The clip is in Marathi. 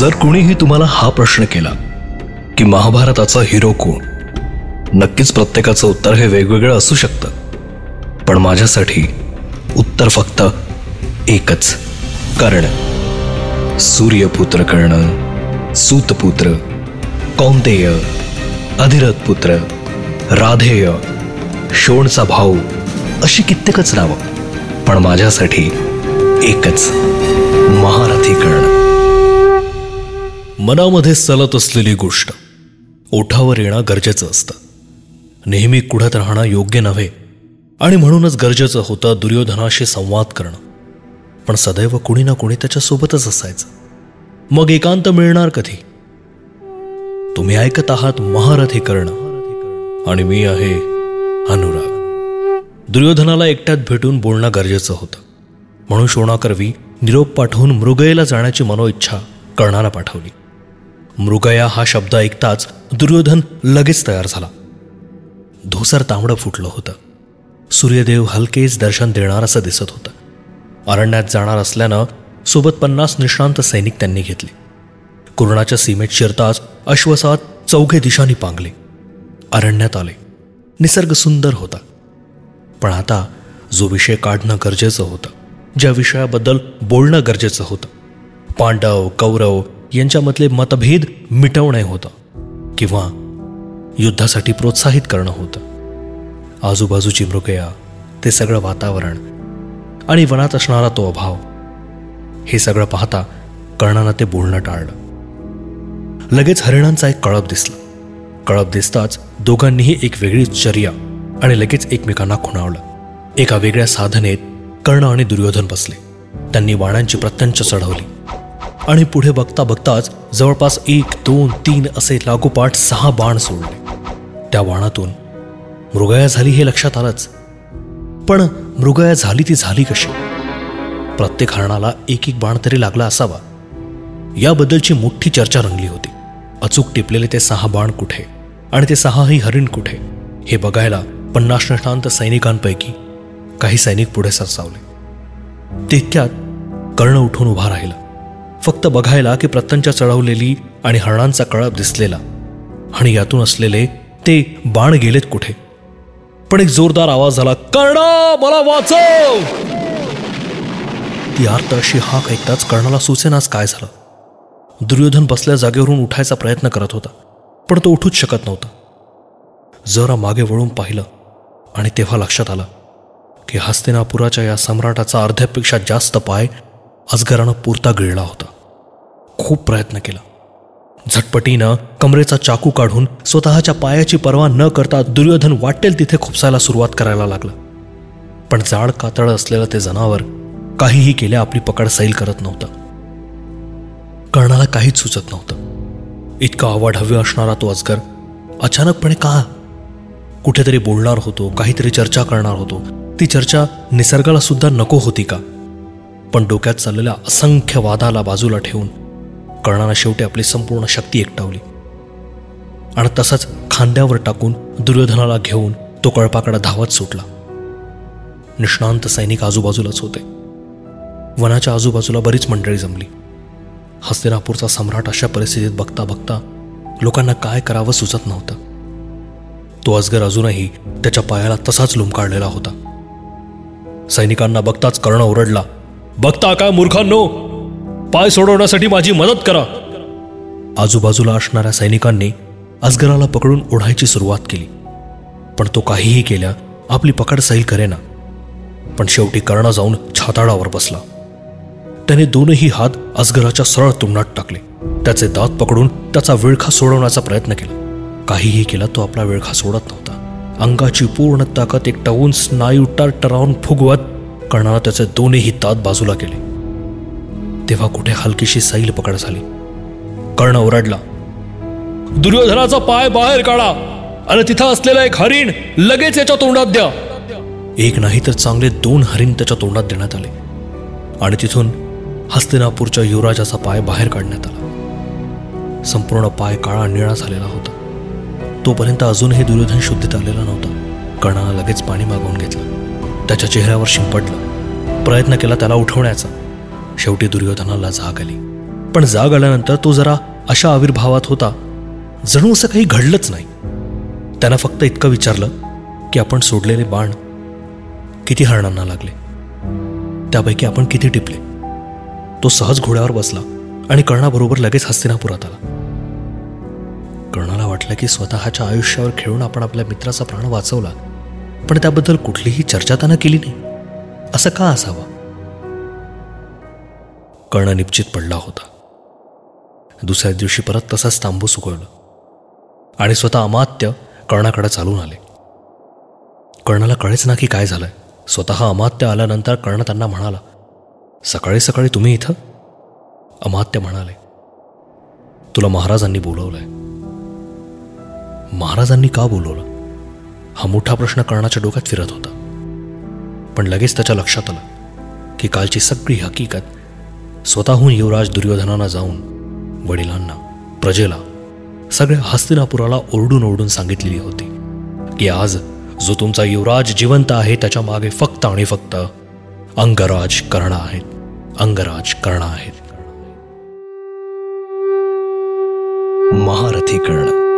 जर कुणीही तुम्हाला हा प्रश्न केला की महाभारताचा हिरो कोण, नक्कीच प्रत्येकाचं उत्तर हे वेगवेगळं असू शकतं, पण माझ्यासाठी उत्तर फक्त एकच, कर्ण. सूर्यपुत्र कर्ण, सूतपुत्र, कौंतेय, अधिरथ पुत्र, राधेय, शोणचा भाऊ, अशी कित्येकच नावं, पण माझ्यासाठी एकच, महारथी कर्ण. मनामध्ये सलत असलेली गोष्ट ओठावर येणं गरजेचं असतं. नेहमी कुढत राहणं योग्य नव्हे, आणि म्हणूनच गरजेचं होतं दुर्योधनाशी संवाद करणं. पण सदैव कुणी ना कुणी त्याच्यासोबतच असायचं. मग एकांत मिळणार कधी? तुम्ही ऐकत आहात महारथी कर्ण, आणि मी आहे अनुराग. दुर्योधनाला एकट्यात भेटून बोलणं गरजेचं होतं, म्हणून शोणाकरवी निरोप पाठवून मृगयेला जाण्याची मनोइच्छा कर्णाला पाठवली. मृगया हा शब्द ऐकताच दुर्योधन लगेच तयार झाला. धोसर तांबडं फुटलं होतं. सूर्यदेव हलकेच दर्शन देणार असं दिसत होतं. अरण्यात जाणार असल्यानं सोबत 50 निष्णांत सैनिक त्यांनी घेतले. कुर्णाच्या सीमेत शिरताच अश्वसात चौघे दिशांनी पांगले. अरण्यात आले. निसर्ग सुंदर होता. पण आता जो विषय काढणं गरजेचं होतं, ज्या विषयाबद्दल बोलणं गरजेचं होतं, पांडव कौरव यांच्यामधले मतभेद मिटवणे होतं, किंवा युद्धासाठी प्रोत्साहित करणं होतं. आजूबाजूची मृगया, ते सगळं वातावरण आणि वनात असणारा तो अभाव, हे सगळं पाहता कर्णानं ते बोलणं टाळलं. लगेच हरिणांचा एक कळप दिसला. कळप दिसताच दोघांनीही एक वेगळीच चर्या आणि लगेच एकमेकांना खुणावलं. एका वेगळ्या साधनेत कर्ण आणि दुर्योधन बसले. त्यांनी बाणांची प्रत्यंच चढवली आणि पुढे बघता बघताच जवळपास 1, 2, 3 असे लागोपाठ 6 बाण सोडले. त्या बाणातून मृगया झाली हे लक्षात आलंच, पण मृगया झाली ती झाली कशी? प्रत्येक हरणाला एक बाण तरी लागला असावा, याबद्दलची मोठी चर्चा रंगली होती. अचूक टिपलेले ते 6 बाण कुठे आणि ते 6ही हरिण कुठे हे बघायला 50 निष्णांत सैनिकांपैकी काही सैनिक पुढे सरसावले. तितक्यात कर्ण उठून उभा राहिला, फक्त बघायला की प्रत्यंचा चढवलेली आणि हरणांचा कळप दिसलेला आणि यातून असलेले ते बाण गेलेत कुठे. पण एक जोरदार आवाज झाला, कर्ण मला वाचव! ती आर्त अशी हाक ऐकताच कर्णाला सुचेनाच काय झालं. दुर्योधन बसल्या जागेवरून उठायचा प्रयत्न करत होता, पण तो उठूच शकत नव्हता. जरा मागे वळून पाहिलं आणि तेव्हा लक्षात आलं की हस्तिनापुराच्या या सम्राटाचा अर्ध्यापेक्षा जास्त पाय अजगरानं पुरता गिळला होता. खूप प्रयत्न केला. झटपटीनं कमरेचा चाकू काढून स्वतःच्या पायाची पर्वा न करता दुर्योधन वाटेल तिथे खुपसायला सुरुवात करायला लागला. पण जाड कातळ असलेलं ते जनावर काहीही केल्या आपली पकड सैल करत नव्हतं. कर्णाला काहीच सुचत नव्हतं. इतका अवाढव्य असणारा तो अजगर अचानकपणे का? कुठेतरी बोलणार होतो, काहीतरी चर्चा करणार होतो. ती चर्चा निसर्गाला सुद्धा नको होती का? पण डोक्यात चाललेल्या असंख्य वादाला बाजूला ठेवून कर्णानं शेवटी आपली संपूर्ण शक्ती एकटावली आणि तसंच खांद्यावर टाकून दुर्योधनाला घेऊन तो कळपाकडे धावत सुटला. निष्णांत सैनिक आजूबाजूलाच होते. वनाच्या आजूबाजूला बरीच मंडळी जमली. हस्तिनापूरचा सम्राट अशा परिस्थितीत बघता बघता लोकांना काय करावं सुचत नव्हतं. तो अजगर अजूनही त्याच्या पायाला तसाच लुमकाळलेला होता. सैनिकांना बघताच कर्ण ओरडला, बघता काय मूर्खांनो, पाय सोडवण्यासाठी माझी मदत करा. आजूबाजूला असणाऱ्या सैनिकांनी अजगराला पकडून ओढायची सुरुवात केली, पण तो काहीही केल्या आपली पकड सैल करेना. पण शेवटी कर्ण जाऊन छाताडावर बसला. त्याने दोनही हात अजगराच्या सरळ तोंडात टाकले. त्याचे दात पकडून त्याचा विळखा सोडवण्याचा प्रयत्न केला. काहीही केला तो आपला विळखा सोडत नव्हता. अंगाची पूर्ण ताकद एकटावून स्नायू टरटरावून फुगवत कर्णाला त्याचे दोन्ही दात बाजूला केले. तेव्हा कुठे हलकीशी सैल पकड झाली. कर्ण ओरडला, दुर्योधनाचा पाय बाहेर काढा आणि तिथं असलेला एक हरिण लगेच याच्या तोंडात द्या. एक नाही तर चांगले 2 हरिण त्याच्या तोंडात देण्यात आले आणि तिथून हस्तिनापूरच्या युवराजाचा पाय बाहेर काढण्यात आला. संपूर्ण पाय काळा निळा झालेला होता. तोपर्यंत अजूनही दुर्योधन शुद्धीत आलेला नव्हता. कर्णानं लगेच पाणी मागवून घेतलं. त्याच्या चेहऱ्यावर शिंपडलं. प्रयत्न केला त्याला उठवण्याचा. शेवटी दुर्योधनाला जाग आली. पण जाग आल्यानंतर तो जरा अशा आविर्भावात होता जणू असं काही घडलंच नाही. त्यानं फक्त इतकं विचारलं की आपण सोडलेले बाण किती हरणांना लागले, त्यापैकी आपण किती टिपले. तो सहज घोड्यावर बसला आणि कर्णाबरोबर लगेच हस्तिनापुरात आला. कर्णाला वाटलं की स्वतःच्या आयुष्यावर खेळून आपण आपल्या मित्राचा प्राण वाचवला, पण त्याबद्दल कुठलीही चर्चा त्यानं केली नाही. असं का असावं? कर्ण निश्चित पडला होता. दुसऱ्या दिवशी परत तसाच तांबू सुकवलं आणि स्वतः अमात्य कर्णाकडे चालून आले. कर्णाला कळेच ना की काय झालंय. स्वतः अमात्य आल्यानंतर कर्ण त्यांना म्हणाला, सकाळी सकाळी तुम्ही इथं? अमात्य म्हणाले, तुला महाराजांनी बोलवलंय. महाराजांनी का बोलवलं? हा मोठा प्रश्न कर्णाच्या डोक्यात फिरत होता. पण लगेच त्याच्या लक्षात आलं की कालची सगळी हकीकत स्वतःहून युवराज दुर्योधनानं जाऊन वडिलांना, प्रजेला, सगळ्या हस्तिनापुराला ओरडून ओरडून सांगितलेली होती की आज जो तुमचा युवराज जिवंत आहे त्याच्या मागे फक्त आणि फक्त अंगराज कर्ण आहेत. अंगराज कर्ण आहेत. महारथी कर्ण.